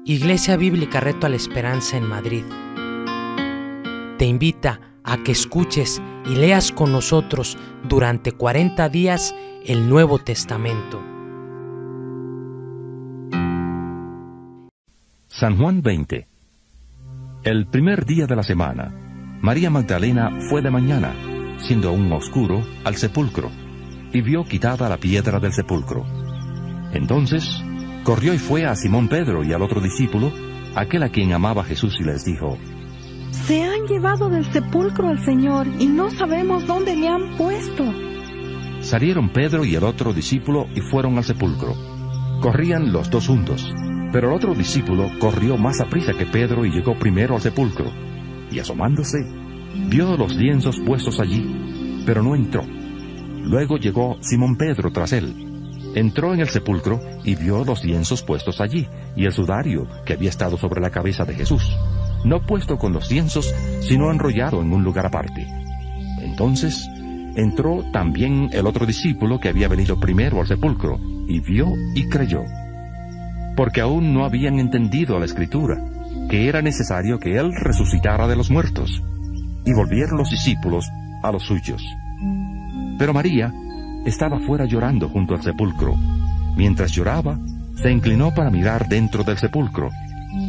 Iglesia Bíblica Reto a la Esperanza en Madrid te invita a que escuches y leas con nosotros durante 40 días el Nuevo Testamento. San Juan 20. El primer día de la semana, María Magdalena fue de mañana, siendo aún oscuro, al sepulcro, y vio quitada la piedra del sepulcro. Entonces corrió y fue a Simón Pedro y al otro discípulo, aquel a quien amaba Jesús, y les dijo: Se han llevado del sepulcro al Señor y no sabemos dónde le han puesto. Salieron Pedro y el otro discípulo y fueron al sepulcro. Corrían los dos juntos, pero el otro discípulo corrió más aprisa que Pedro y llegó primero al sepulcro. Y asomándose, vio los lienzos puestos allí, pero no entró. Luego llegó Simón Pedro tras él. Entró en el sepulcro y vio los lienzos puestos allí, y el sudario que había estado sobre la cabeza de Jesús, no puesto con los lienzos, sino enrollado en un lugar aparte. Entonces entró también el otro discípulo que había venido primero al sepulcro, y vio y creyó. Porque aún no habían entendido la Escritura, que era necesario que Él resucitara de los muertos. Y volvieron los discípulos a los suyos. Pero María estaba fuera llorando junto al sepulcro. Mientras lloraba, se inclinó para mirar dentro del sepulcro,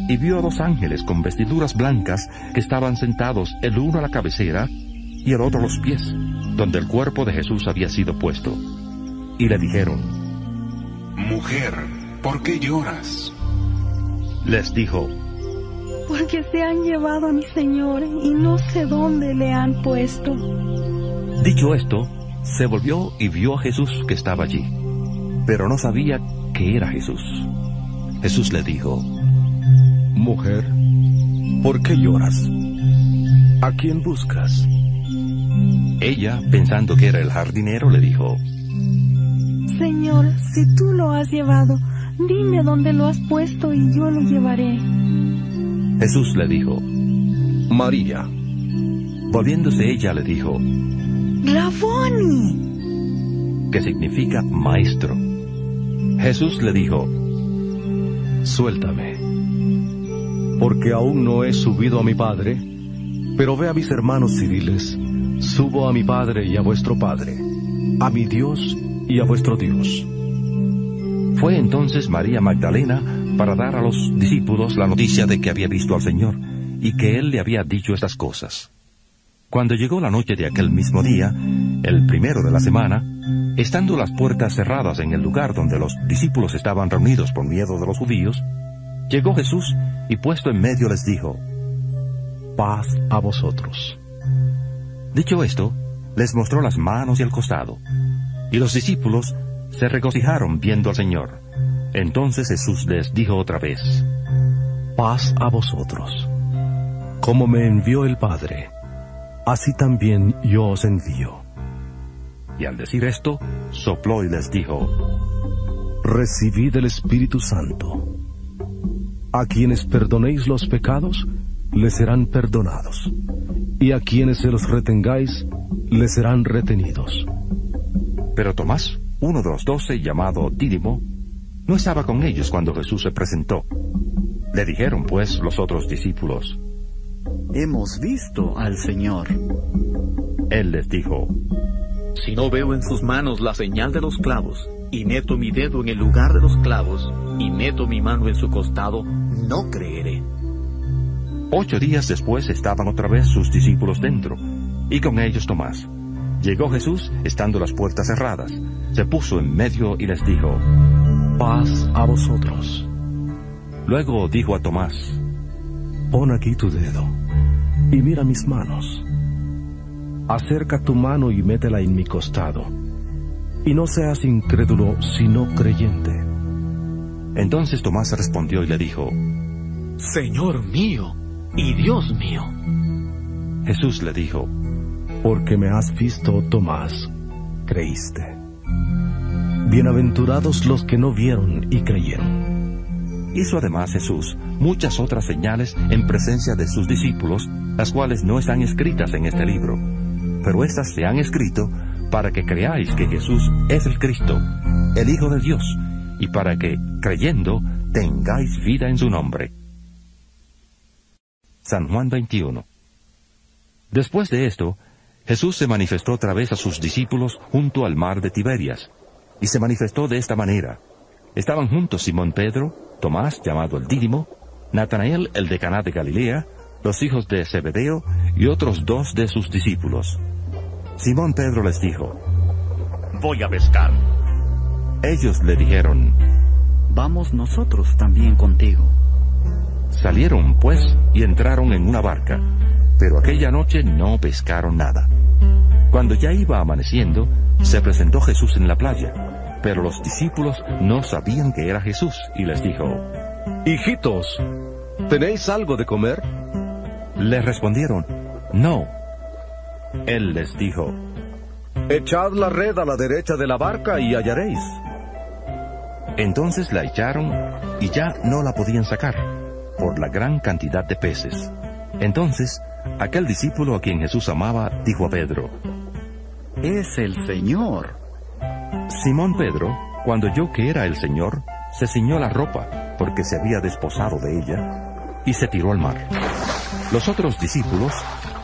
y vio a dos ángeles con vestiduras blancas que estaban sentados, el uno a la cabecera y el otro a los pies, donde el cuerpo de Jesús había sido puesto. Y le dijeron: Mujer, ¿por qué lloras? Les dijo: Porque se han llevado a mi Señor y no sé dónde le han puesto. Dicho esto, se volvió y vio a Jesús que estaba allí, pero no sabía que era Jesús. Jesús le dijo: Mujer, ¿por qué lloras? ¿A quién buscas? Ella, pensando que era el jardinero, le dijo: Señor, si tú lo has llevado, dime dónde lo has puesto y yo lo llevaré. Jesús le dijo: María. Volviéndose ella le dijo: ¡Raboni! que significa maestro. Jesús le dijo: Suéltame, porque aún no he subido a mi Padre, pero ve a mis hermanos y diles: subo a mi Padre y a vuestro Padre, a mi Dios y a vuestro Dios. Fue entonces María Magdalena para dar a los discípulos la noticia de que había visto al Señor, y que Él le había dicho estas cosas. Cuando llegó la noche de aquel mismo día, el primero de la semana, estando las puertas cerradas en el lugar donde los discípulos estaban reunidos por miedo de los judíos, llegó Jesús y puesto en medio les dijo: Paz a vosotros. Dicho esto, les mostró las manos y el costado, y los discípulos se regocijaron viendo al Señor. Entonces Jesús les dijo otra vez: Paz a vosotros. Como me envió el Padre, así también yo os envío. Y al decir esto, sopló y les dijo: Recibid el Espíritu Santo. A quienes perdonéis los pecados, les serán perdonados, y a quienes se los retengáis, les serán retenidos. Pero Tomás, uno de los 12, llamado Dídimo, no estaba con ellos cuando Jesús se presentó. Le dijeron pues los otros discípulos: Hemos visto al Señor. Él les dijo: Si no veo en sus manos la señal de los clavos, y meto mi dedo en el lugar de los clavos, y meto mi mano en su costado, no creeré. 8 días después estaban otra vez sus discípulos dentro, y con ellos Tomás. Llegó Jesús, estando las puertas cerradas, se puso en medio y les dijo: Paz a vosotros. Luego dijo a Tomás: Pon aquí tu dedo, y mira mis manos. Acerca tu mano y métela en mi costado, y no seas incrédulo, sino creyente. Entonces Tomás respondió y le dijo: Señor mío y Dios mío. Jesús le dijo: Porque me has visto, Tomás, creíste. Bienaventurados los que no vieron y creyeron. Hizo además Jesús muchas otras señales en presencia de sus discípulos, las cuales no están escritas en este libro, pero estas se han escrito para que creáis que Jesús es el Cristo, el Hijo de Dios, y para que, creyendo, tengáis vida en su nombre. San Juan 21. Después de esto, Jesús se manifestó otra vez a sus discípulos junto al mar de Tiberias, y se manifestó de esta manera. Estaban juntos Simón Pedro, Tomás, llamado el Dídimo, Natanael, el de Caná de Galilea, los hijos de Zebedeo, y otros 2 de sus discípulos. Simón Pedro les dijo: Voy a pescar. Ellos le dijeron: Vamos nosotros también contigo. Salieron, pues, y entraron en una barca, pero aquella noche no pescaron nada. Cuando ya iba amaneciendo, se presentó Jesús en la playa, pero los discípulos no sabían que era Jesús, y les dijo: Hijitos, ¿tenéis algo de comer? Le respondieron: No. Él les dijo: Echad la red a la derecha de la barca y hallaréis. Entonces la echaron, y ya no la podían sacar, por la gran cantidad de peces. Entonces, aquel discípulo a quien Jesús amaba, dijo a Pedro: Es el Señor. Simón Pedro, cuando oyó que era el Señor, se ciñó la ropa, porque se había desposado de ella, y se tiró al mar. Los otros discípulos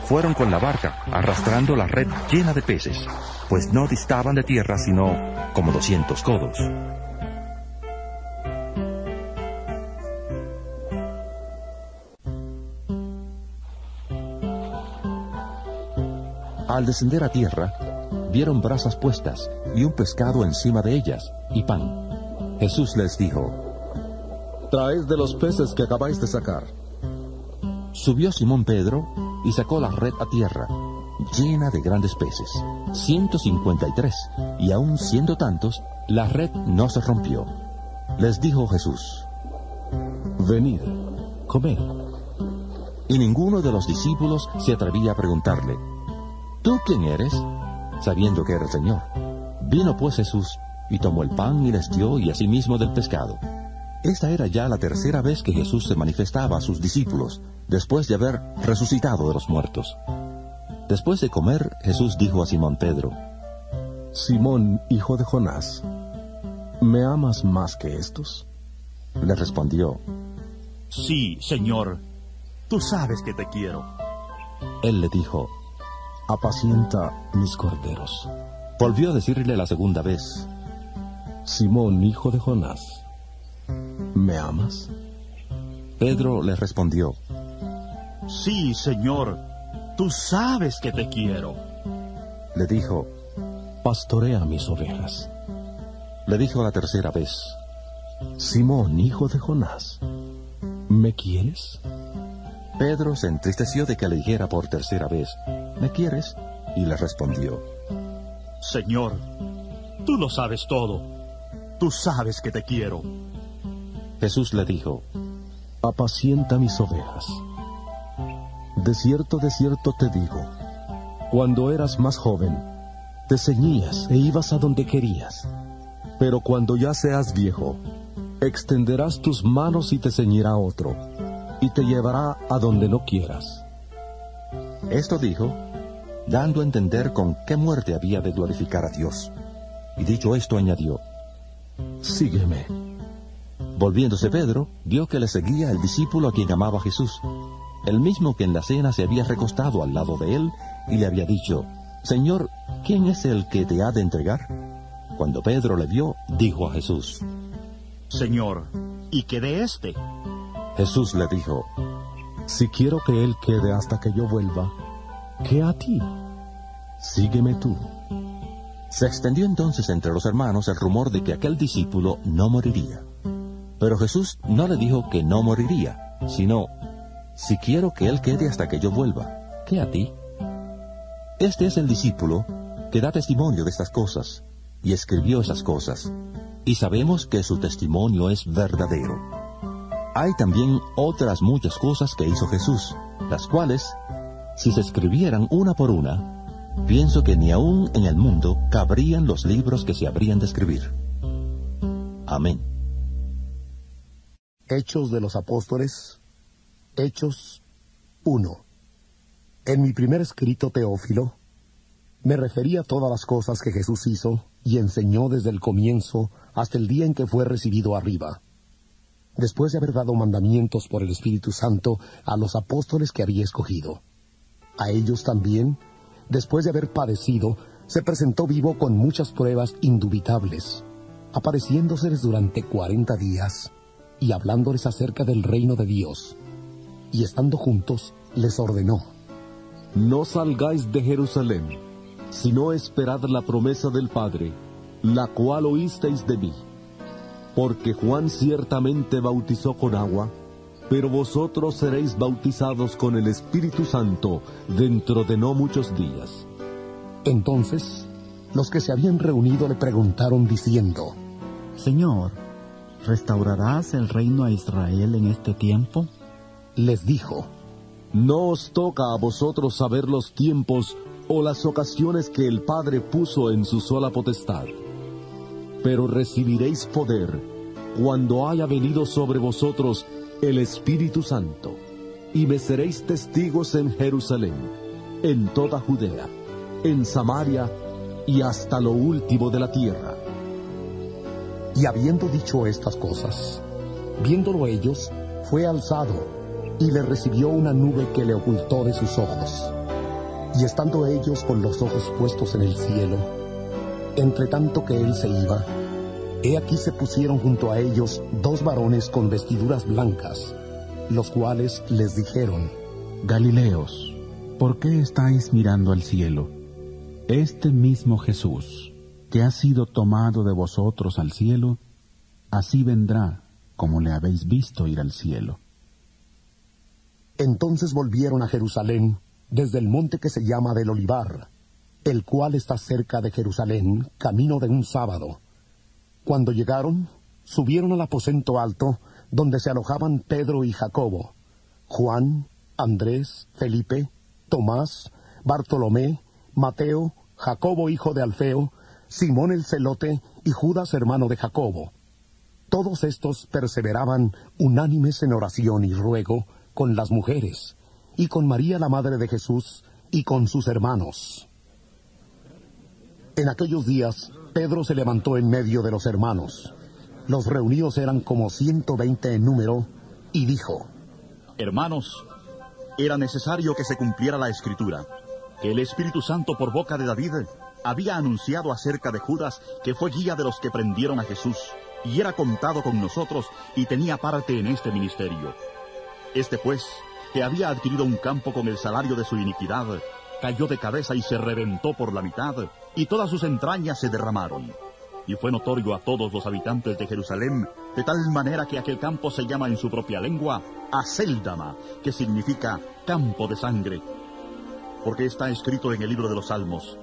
fueron con la barca, arrastrando la red llena de peces, pues no distaban de tierra sino como 200 codos. Al descender a tierra, vieron brasas puestas y un pescado encima de ellas, y pan. Jesús les dijo: Traed de los peces que acabáis de sacar. Subió Simón Pedro y sacó la red a tierra, llena de grandes peces, 153, y aun siendo tantos, la red no se rompió. Les dijo Jesús: Venid, comed. Y ninguno de los discípulos se atrevía a preguntarle: ¿Tú quién eres? Sabiendo que era el Señor. Vino pues Jesús, y tomó el pan y les dio, y asimismo del pescado. Esta era ya la tercera vez que Jesús se manifestaba a sus discípulos, después de haber resucitado de los muertos. Después de comer, Jesús dijo a Simón Pedro: Simón, hijo de Jonás, ¿me amas más que estos? Le respondió: Sí, Señor, tú sabes que te quiero. Él le dijo: Apacienta mis corderos. Volvió a decirle la segunda vez: Simón, hijo de Jonás, ¿me amas? Pedro le respondió: Sí, Señor, tú sabes que te quiero. Le dijo: Pastorea mis ovejas. Le dijo la tercera vez: Simón, hijo de Jonás, ¿me quieres? Pedro se entristeció de que le dijera por tercera vez: ¿Me quieres? Y le respondió: Señor, tú lo sabes todo. Tú sabes que te quiero. Jesús le dijo: Apacienta mis ovejas. De cierto te digo, cuando eras más joven, te ceñías e ibas a donde querías. Pero cuando ya seas viejo, extenderás tus manos y te ceñirá otro, y te llevará a donde no quieras. Esto dijo, dando a entender con qué muerte había de glorificar a Dios. Y dicho esto, añadió: Sígueme. Volviéndose Pedro, vio que le seguía el discípulo a quien amaba Jesús, el mismo que en la cena se había recostado al lado de él, y le había dicho: Señor, ¿quién es el que te ha de entregar? Cuando Pedro le vio, dijo a Jesús: Señor, ¿y qué de este? Jesús le dijo: Si quiero que él quede hasta que yo vuelva, ¿qué a ti? Sígueme tú. Se extendió entonces entre los hermanos el rumor de que aquel discípulo no moriría. Pero Jesús no le dijo que no moriría, sino: Si quiero que él quede hasta que yo vuelva, ¿qué a ti? Este es el discípulo que da testimonio de estas cosas, y escribió esas cosas, y sabemos que su testimonio es verdadero. Hay también otras muchas cosas que hizo Jesús, las cuales, si se escribieran una por una, pienso que ni aún en el mundo cabrían los libros que se habrían de escribir. Amén. Hechos de los Apóstoles, Hechos 1. En mi primer escrito, Teófilo, me referí a todas las cosas que Jesús hizo y enseñó desde el comienzo hasta el día en que fue recibido arriba. después de haber dado mandamientos por el Espíritu Santo a los apóstoles que había escogido. A ellos también, después de haber padecido, se presentó vivo con muchas pruebas indubitables, apareciéndoseles durante 40 días y hablándoles acerca del reino de Dios. Y estando juntos, les ordenó: No salgáis de Jerusalén, sino esperad la promesa del Padre, la cual oísteis de mí. Porque Juan ciertamente bautizó con agua, pero vosotros seréis bautizados con el Espíritu Santo dentro de no muchos días. Entonces, los que se habían reunido le preguntaron diciendo: Señor, ¿restaurarás el reino a Israel en este tiempo? Les dijo: No os toca a vosotros saber los tiempos o las ocasiones que el Padre puso en su sola potestad. Pero recibiréis poder cuando haya venido sobre vosotros el Espíritu Santo, y me seréis testigos en Jerusalén, en toda Judea, en Samaria y hasta lo último de la tierra. Y habiendo dicho estas cosas, viéndolo ellos, fue alzado, y le recibió una nube que le ocultó de sus ojos. Y estando ellos con los ojos puestos en el cielo, entre tanto que él se iba, he aquí se pusieron junto a ellos 2 varones con vestiduras blancas, los cuales les dijeron: Galileos, ¿por qué estáis mirando al cielo? Este mismo Jesús, que ha sido tomado de vosotros al cielo, así vendrá, como le habéis visto ir al cielo. Entonces volvieron a Jerusalén desde el monte que se llama del Olivar, el cual está cerca de Jerusalén, camino de un sábado. Cuando llegaron, subieron al aposento alto, donde se alojaban Pedro y Jacobo, Juan, Andrés, Felipe, Tomás, Bartolomé, Mateo, Jacobo hijo de Alfeo, Simón el celote y Judas hermano de Jacobo. Todos estos perseveraban unánimes en oración y ruego con las mujeres, y con María la madre de Jesús, y con sus hermanos. En aquellos días, Pedro se levantó en medio de los hermanos. Los reunidos eran como 120 en número, y dijo: Hermanos, era necesario que se cumpliera la Escritura, que el Espíritu Santo por boca de David había anunciado acerca de Judas, que fue guía de los que prendieron a Jesús, y era contado con nosotros, y tenía parte en este ministerio. Este pues, que había adquirido un campo con el salario de su iniquidad, cayó de cabeza y se reventó por la mitad, y todas sus entrañas se derramaron. Y fue notorio a todos los habitantes de Jerusalén, de tal manera que aquel campo se llama en su propia lengua Acéldama, que significa campo de sangre. Porque está escrito en el libro de los Salmos: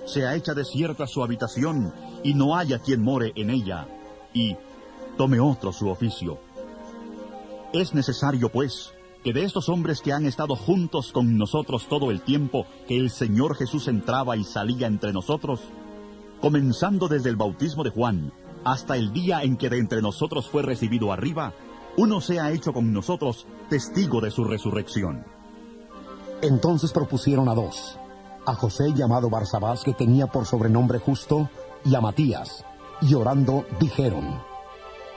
sea hecha desierta su habitación, y no haya quien more en ella, y tome otro su oficio. Es necesario, pues, que de estos hombres que han estado juntos con nosotros todo el tiempo que el Señor Jesús entraba y salía entre nosotros, comenzando desde el bautismo de Juan hasta el día en que de entre nosotros fue recibido arriba, uno sea hecho con nosotros testigo de su resurrección. Entonces propusieron a 2, a José llamado Barsabás, que tenía por sobrenombre Justo, y a Matías, y orando dijeron: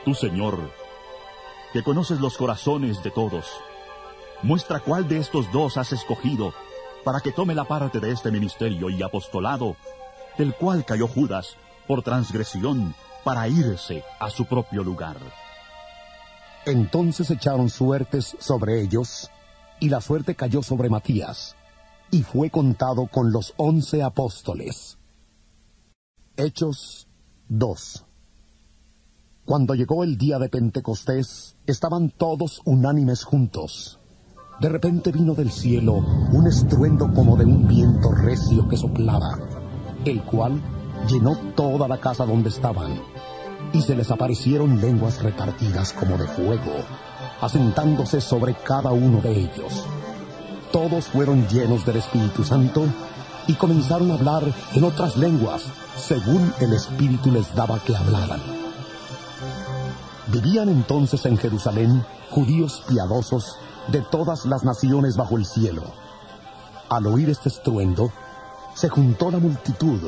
Tú, Señor, que conoces los corazones de todos, muestra cuál de estos 2 has escogido para que tome la parte de este ministerio y apostolado, del cual cayó Judas por transgresión para irse a su propio lugar. Entonces echaron suertes sobre ellos, y la suerte cayó sobre Matías, y fue contado con los 11 apóstoles. Hechos 2. Cuando llegó el día de Pentecostés, estaban todos unánimes juntos. De repente vino del cielo un estruendo como de un viento recio que soplaba, el cual llenó toda la casa donde estaban, y se les aparecieron lenguas repartidas como de fuego, asentándose sobre cada uno de ellos. Todos fueron llenos del Espíritu Santo, y comenzaron a hablar en otras lenguas, según el Espíritu les daba que hablaran. Vivían entonces en Jerusalén judíos piadosos de todas las naciones bajo el cielo. Al oír este estruendo, se juntó la multitud,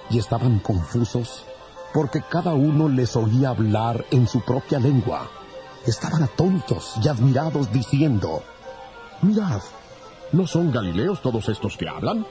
y estaban confusos, porque cada uno les oía hablar en su propia lengua. estaban atónitos y admirados, diciendo: Mirad, ¿no son galileos todos estos que hablan?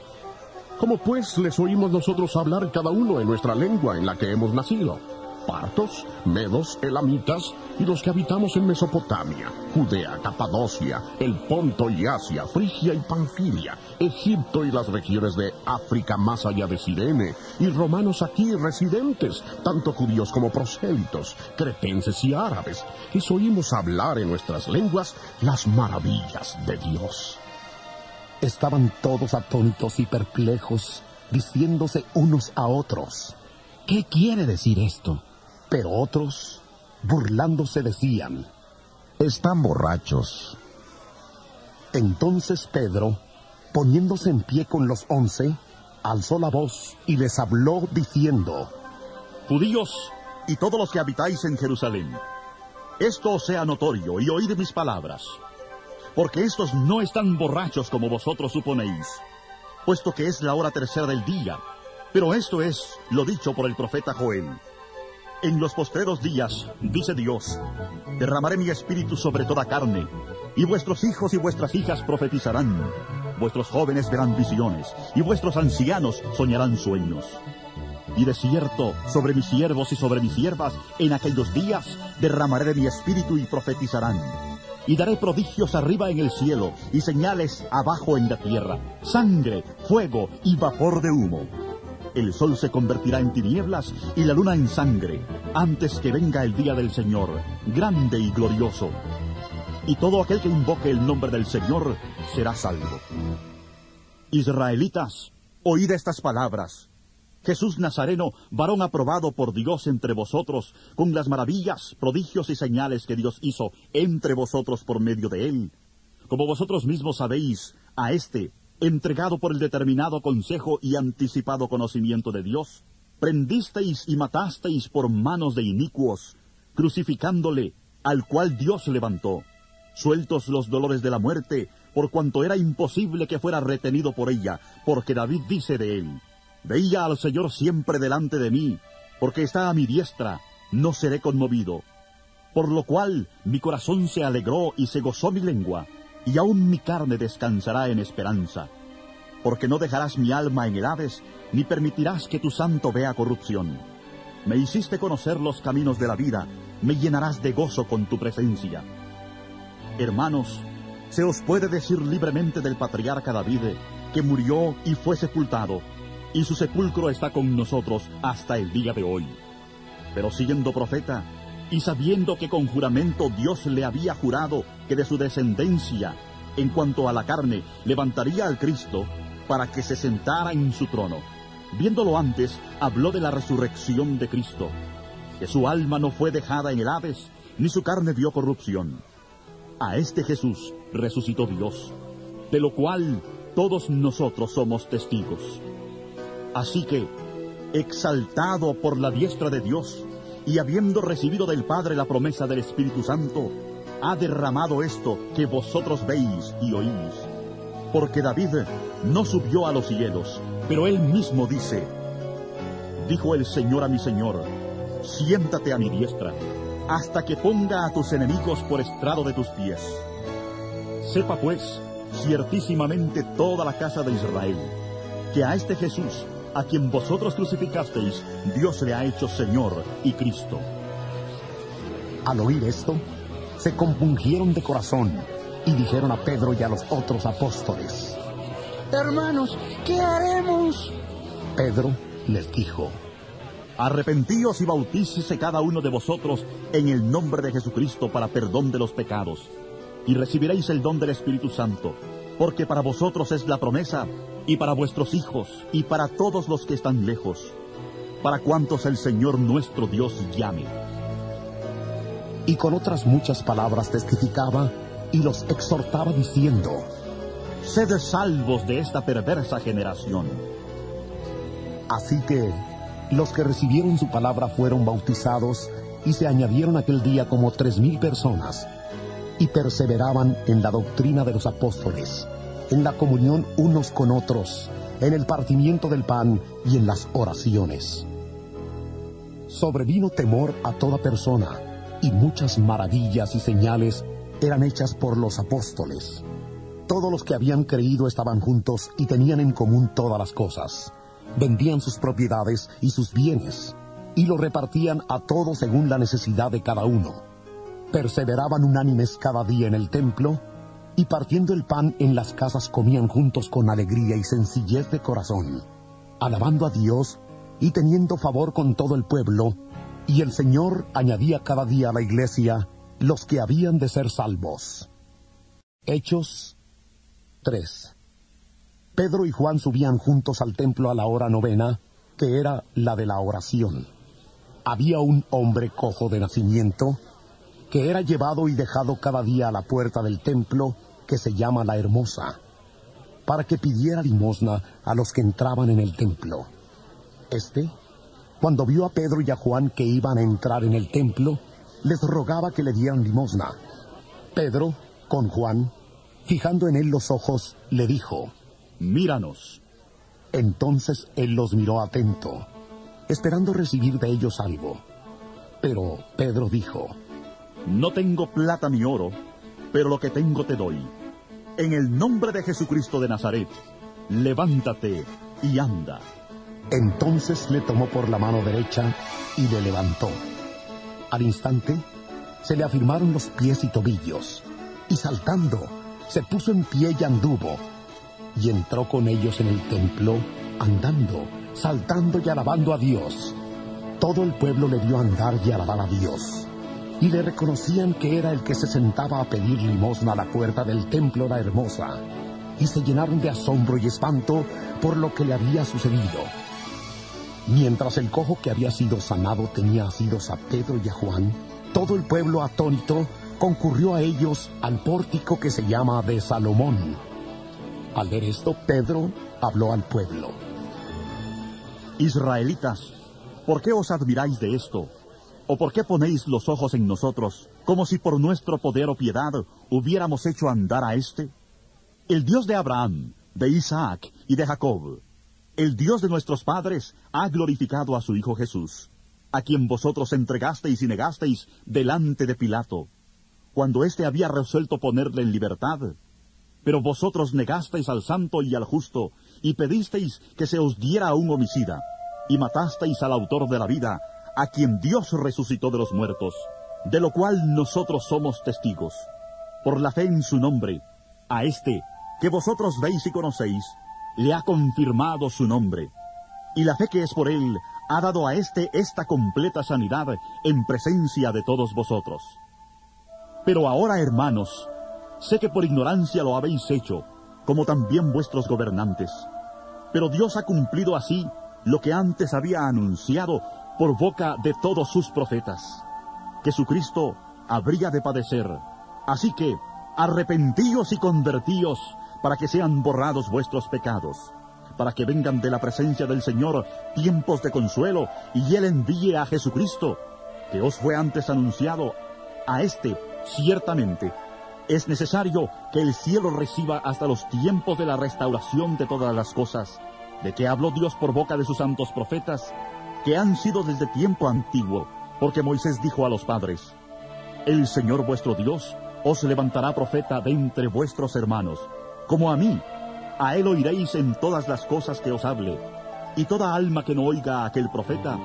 ¿Cómo pues les oímos nosotros hablar cada uno en nuestra lengua en la que hemos nacido? Partos, medos, elamitas y los que habitamos en Mesopotamia, Judea, Capadocia, el Ponto y Asia, Frigia y Panfilia, Egipto y las regiones de África más allá de Cirene, y romanos aquí residentes, tanto judíos como prosélitos, cretenses y árabes, les oímos hablar en nuestras lenguas las maravillas de Dios. Estaban todos atónitos y perplejos, diciéndose unos a otros: ¿Qué quiere decir esto? Pero otros, burlándose, decían: Están borrachos. Entonces Pedro, poniéndose en pie con los 11, alzó la voz y les habló diciendo: Judíos y todos los que habitáis en Jerusalén, esto os sea notorio y oíd mis palabras, porque estos no están borrachos como vosotros suponéis, puesto que es la hora tercera del día. Pero esto es lo dicho por el profeta Joel. En los postreros días, dice Dios, derramaré mi espíritu sobre toda carne, y vuestros hijos y vuestras hijas profetizarán, vuestros jóvenes verán visiones, y vuestros ancianos soñarán sueños. Y de cierto, sobre mis siervos y sobre mis siervas, en aquellos días derramaré de mi espíritu y profetizarán. Y daré prodigios arriba en el cielo, y señales abajo en la tierra, sangre, fuego y vapor de humo. El sol se convertirá en tinieblas y la luna en sangre, antes que venga el día del Señor, grande y glorioso. Y todo aquel que invoque el nombre del Señor será salvo. Israelitas, oíd estas palabras. Jesús Nazareno, varón aprobado por Dios entre vosotros, con las maravillas, prodigios y señales que Dios hizo entre vosotros por medio de él. Como vosotros mismos sabéis, a éste, entregado por el determinado consejo y anticipado conocimiento de Dios, prendisteis y matasteis por manos de inicuos, crucificándole, al cual Dios levantó, sueltos los dolores de la muerte, por cuanto era imposible que fuera retenido por ella, porque David dice de él: Veía al Señor siempre delante de mí, porque está a mi diestra, no seré conmovido. Por lo cual mi corazón se alegró y se gozó mi lengua, y aún mi carne descansará en esperanza. Porque no dejarás mi alma en el Hades, ni permitirás que tu santo vea corrupción. Me hiciste conocer los caminos de la vida, me llenarás de gozo con tu presencia. Hermanos, se os puede decir libremente del patriarca David, que murió y fue sepultado, y su sepulcro está con nosotros hasta el día de hoy. Pero siendo profeta, y sabiendo que con juramento Dios le había jurado que de su descendencia, en cuanto a la carne, levantaría al Cristo, para que se sentara en su trono, viéndolo antes, habló de la resurrección de Cristo, que su alma no fue dejada en el Hades, ni su carne vio corrupción. A este Jesús resucitó Dios, de lo cual todos nosotros somos testigos. Así que, exaltado por la diestra de Dios, y habiendo recibido del Padre la promesa del Espíritu Santo, ha derramado esto que vosotros veis y oís. Porque David no subió a los cielos, pero él mismo dice: Dijo el Señor a mi Señor, siéntate a mi diestra, hasta que ponga a tus enemigos por estrado de tus pies. Sepa pues, ciertísimamente toda la casa de Israel, que a este Jesús, a quien vosotros crucificasteis, Dios le ha hecho Señor y Cristo. Al oír esto, se compungieron de corazón y dijeron a Pedro y a los otros apóstoles: Hermanos, ¿qué haremos? Pedro les dijo: Arrepentíos y bautícese cada uno de vosotros en el nombre de Jesucristo para perdón de los pecados, y recibiréis el don del Espíritu Santo, porque para vosotros es la promesa, y para vuestros hijos, y para todos los que están lejos, para cuantos el Señor nuestro Dios llame. Y con otras muchas palabras testificaba y los exhortaba diciendo: Sed salvos de esta perversa generación. Así que los que recibieron su palabra fueron bautizados, y se añadieron aquel día como 3,000 personas, y perseveraban en la doctrina de los apóstoles, en la comunión unos con otros, en el partimiento del pan y en las oraciones. Sobrevino temor a toda persona, y muchas maravillas y señales eran hechas por los apóstoles. Todos los que habían creído estaban juntos y tenían en común todas las cosas. Vendían sus propiedades y sus bienes, y lo repartían a todos según la necesidad de cada uno. Perseveraban unánimes cada día en el templo, y partiendo el pan en las casas comían juntos con alegría y sencillez de corazón, alabando a Dios y teniendo favor con todo el pueblo, y el Señor añadía cada día a la iglesia los que habían de ser salvos. Hechos 3. Pedro y Juan subían juntos al templo a la hora 9, que era la de la oración. Había un hombre cojo de nacimiento, que era llevado y dejado cada día a la puerta del templo, que se llama La Hermosa, para que pidiera limosna a los que entraban en el templo. Cuando vio a Pedro y a Juan que iban a entrar en el templo, les rogaba que le dieran limosna. Pedro, con Juan, fijando en él los ojos, le dijo: «Míranos». Entonces él los miró atento, esperando recibir de ellos algo. Pero Pedro dijo: «No tengo plata ni oro, pero lo que tengo te doy. En el nombre de Jesucristo de Nazaret, levántate y anda». Entonces le tomó por la mano derecha y le levantó. Al instante se le afirmaron los pies y tobillos, y saltando se puso en pie y anduvo, y entró con ellos en el templo, andando, saltando y alabando a Dios. Todo el pueblo le vio andar y alabar a Dios, y le reconocían que era el que se sentaba a pedir limosna a la puerta del templo La Hermosa, y se llenaron de asombro y espanto por lo que le había sucedido. Mientras el cojo que había sido sanado tenía asidos a Pedro y a Juan, todo el pueblo atónito concurrió a ellos al pórtico que se llama de Salomón. Al ver esto, Pedro habló al pueblo: «Israelitas, ¿por qué os admiráis de esto? ¿O por qué ponéis los ojos en nosotros, como si por nuestro poder o piedad hubiéramos hecho andar a éste? El Dios de Abraham, de Isaac y de Jacob, el Dios de nuestros padres, ha glorificado a su Hijo Jesús, a quien vosotros entregasteis y negasteis delante de Pilato, cuando éste había resuelto ponerle en libertad. Pero vosotros negasteis al santo y al justo, y pedisteis que se os diera a un homicida, y matasteis al autor de la vida, a quien Dios resucitó de los muertos, de lo cual nosotros somos testigos. Por la fe en su nombre, a este, que vosotros veis y conocéis, le ha confirmado su nombre, y la fe que es por él ha dado a éste esta completa sanidad en presencia de todos vosotros. Pero ahora, hermanos, sé que por ignorancia lo habéis hecho, como también vuestros gobernantes. Pero Dios ha cumplido así lo que antes había anunciado por boca de todos sus profetas, que su Cristo habría de padecer. Así que arrepentíos y convertíos, para que sean borrados vuestros pecados, para que vengan de la presencia del Señor tiempos de consuelo, y Él envíe a Jesucristo, que os fue antes anunciado. A este, ciertamente, es necesario que el cielo reciba hasta los tiempos de la restauración de todas las cosas, de que habló Dios por boca de sus santos profetas, que han sido desde tiempo antiguo, porque Moisés dijo a los padres: «El Señor vuestro Dios os levantará profeta de entre vuestros hermanos, como a mí. A él oiréis en todas las cosas que os hable, y toda alma que no oiga a aquel profeta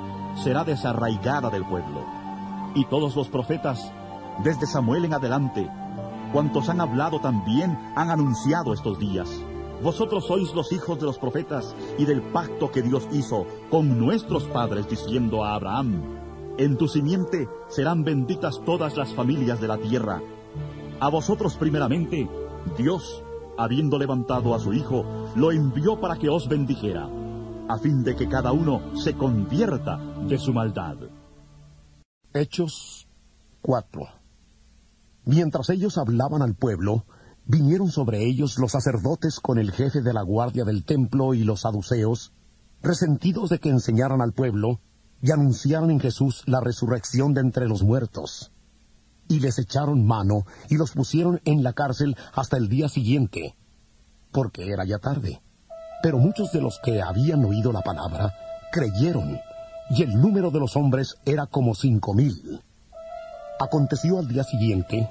será desarraigada del pueblo». Y todos los profetas, desde Samuel en adelante, cuantos han hablado también, han anunciado estos días. Vosotros sois los hijos de los profetas y del pacto que Dios hizo con nuestros padres, diciendo a Abraham: «En tu simiente serán benditas todas las familias de la tierra». A vosotros primeramente, Dios, habiendo levantado a su Hijo, lo envió para que os bendijera, a fin de que cada uno se convierta de su maldad. Hechos 4. Mientras ellos hablaban al pueblo, vinieron sobre ellos los sacerdotes con el jefe de la guardia del templo y los saduceos, resentidos de que enseñaran al pueblo y anunciaran en Jesús la resurrección de entre los muertos. Y les echaron mano y los pusieron en la cárcel hasta el día siguiente, porque era ya tarde. Pero muchos de los que habían oído la palabra creyeron, y el número de los hombres era como 5,000. Aconteció al día siguiente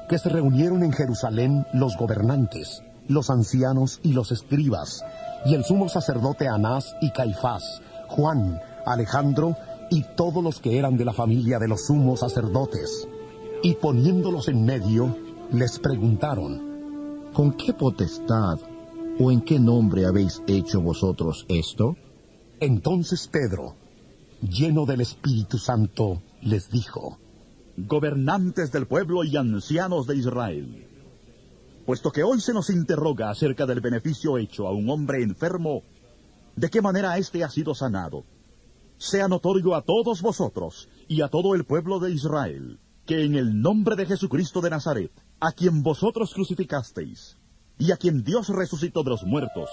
que se reunieron en Jerusalén los gobernantes, los ancianos y los escribas, y el sumo sacerdote Anás y Caifás, Juan, Alejandro y todos los que eran de la familia de los sumos sacerdotes. Y poniéndolos en medio, les preguntaron: ¿con qué potestad o en qué nombre habéis hecho vosotros esto? Entonces Pedro, lleno del Espíritu Santo, les dijo: gobernantes del pueblo y ancianos de Israel, puesto que hoy se nos interroga acerca del beneficio hecho a un hombre enfermo, de qué manera éste ha sido sanado, sea notorio a todos vosotros y a todo el pueblo de Israel, que en el nombre de Jesucristo de Nazaret, a quien vosotros crucificasteis, y a quien Dios resucitó de los muertos,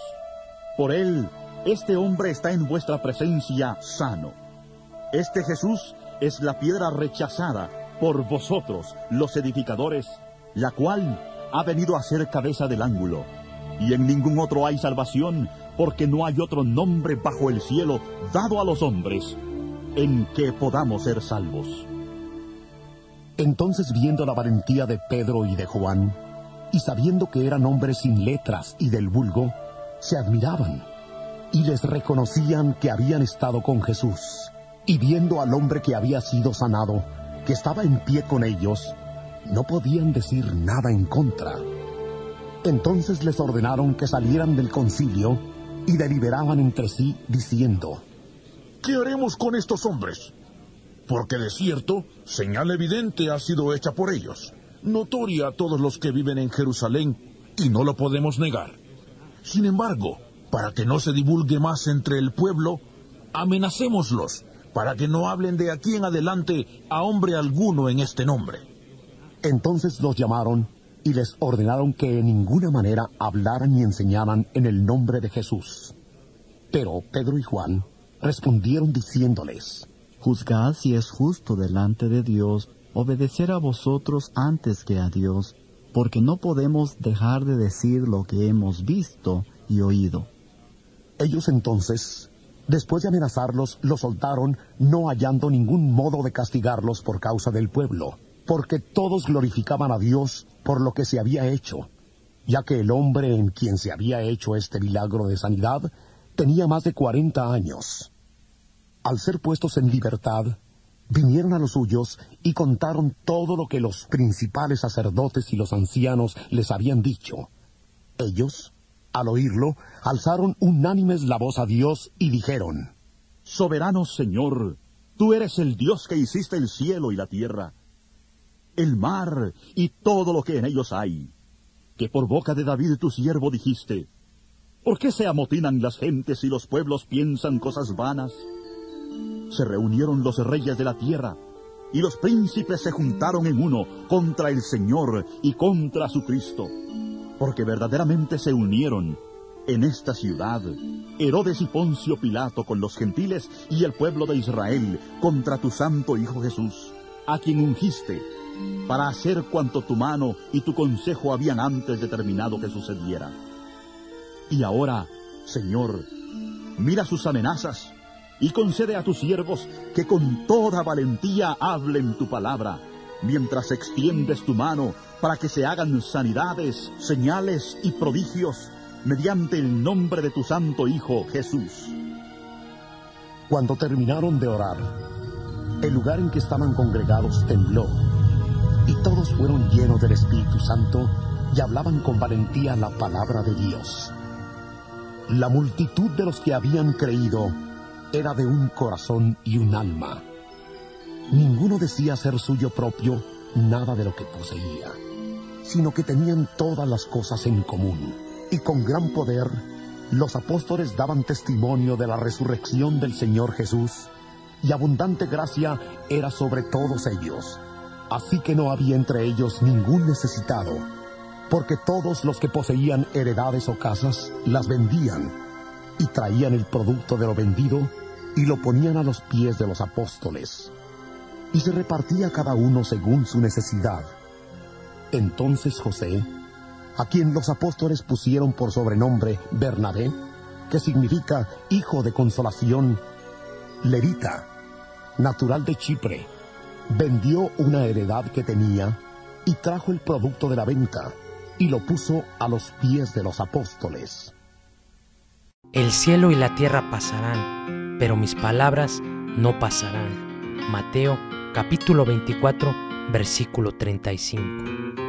por él, este hombre está en vuestra presencia sano. Este Jesús es la piedra rechazada por vosotros, los edificadores, la cual ha venido a ser cabeza del ángulo. Y en ningún otro hay salvación, porque no hay otro nombre bajo el cielo dado a los hombres en que podamos ser salvos. Entonces, viendo la valentía de Pedro y de Juan, y sabiendo que eran hombres sin letras y del vulgo, se admiraban, y les reconocían que habían estado con Jesús. Y viendo al hombre que había sido sanado, que estaba en pie con ellos, no podían decir nada en contra. Entonces les ordenaron que salieran del concilio y deliberaban entre sí, diciendo: ¿qué haremos con estos hombres? Porque de cierto, señal evidente ha sido hecha por ellos, notoria a todos los que viven en Jerusalén, y no lo podemos negar. Sin embargo, para que no se divulgue más entre el pueblo, amenacémoslos, para que no hablen de aquí en adelante a hombre alguno en este nombre. Entonces los llamaron y les ordenaron que de ninguna manera hablaran ni enseñaran en el nombre de Jesús. Pero Pedro y Juan respondieron diciéndoles: juzgad si es justo delante de Dios obedecer a vosotros antes que a Dios, porque no podemos dejar de decir lo que hemos visto y oído. Ellos entonces, después de amenazarlos, los soltaron, no hallando ningún modo de castigarlos por causa del pueblo, porque todos glorificaban a Dios por lo que se había hecho, ya que el hombre en quien se había hecho este milagro de sanidad tenía más de 40 años. Al ser puestos en libertad, vinieron a los suyos y contaron todo lo que los principales sacerdotes y los ancianos les habían dicho. Ellos, al oírlo, alzaron unánimes la voz a Dios y dijeron: soberano Señor, tú eres el Dios que hiciste el cielo y la tierra, el mar y todo lo que en ellos hay, que por boca de David tu siervo dijiste: ¿por qué se amotinan las gentes y los pueblos piensan cosas vanas? Se reunieron los reyes de la tierra, y los príncipes se juntaron en uno contra el Señor y contra su Cristo, porque verdaderamente se unieron en esta ciudad Herodes y Poncio Pilato con los gentiles y el pueblo de Israel contra tu santo Hijo Jesús, a quien ungiste, para hacer cuanto tu mano y tu consejo habían antes determinado que sucediera. Y ahora, Señor, mira sus amenazas, y concede a tus siervos que con toda valentía hablen tu palabra, mientras extiendes tu mano para que se hagan sanidades, señales y prodigios, mediante el nombre de tu santo Hijo Jesús. Cuando terminaron de orar, el lugar en que estaban congregados tembló, y todos fueron llenos del Espíritu Santo y hablaban con valentía la palabra de Dios. La multitud de los que habían creído era de un corazón y un alma. Ninguno decía ser suyo propio nada de lo que poseía, sino que tenían todas las cosas en común. Y con gran poder, los apóstoles daban testimonio de la resurrección del Señor Jesús, y abundante gracia era sobre todos ellos. Así que no había entre ellos ningún necesitado, porque todos los que poseían heredades o casas las vendían, y traían el producto de lo vendido y lo ponían a los pies de los apóstoles, y se repartía cada uno según su necesidad. Entonces José, a quien los apóstoles pusieron por sobrenombre Bernabé, que significa hijo de consolación, levita, natural de Chipre, vendió una heredad que tenía y trajo el producto de la venta y lo puso a los pies de los apóstoles. El cielo y la tierra pasarán, pero mis palabras no pasarán. Mateo capítulo 24, versículo 35.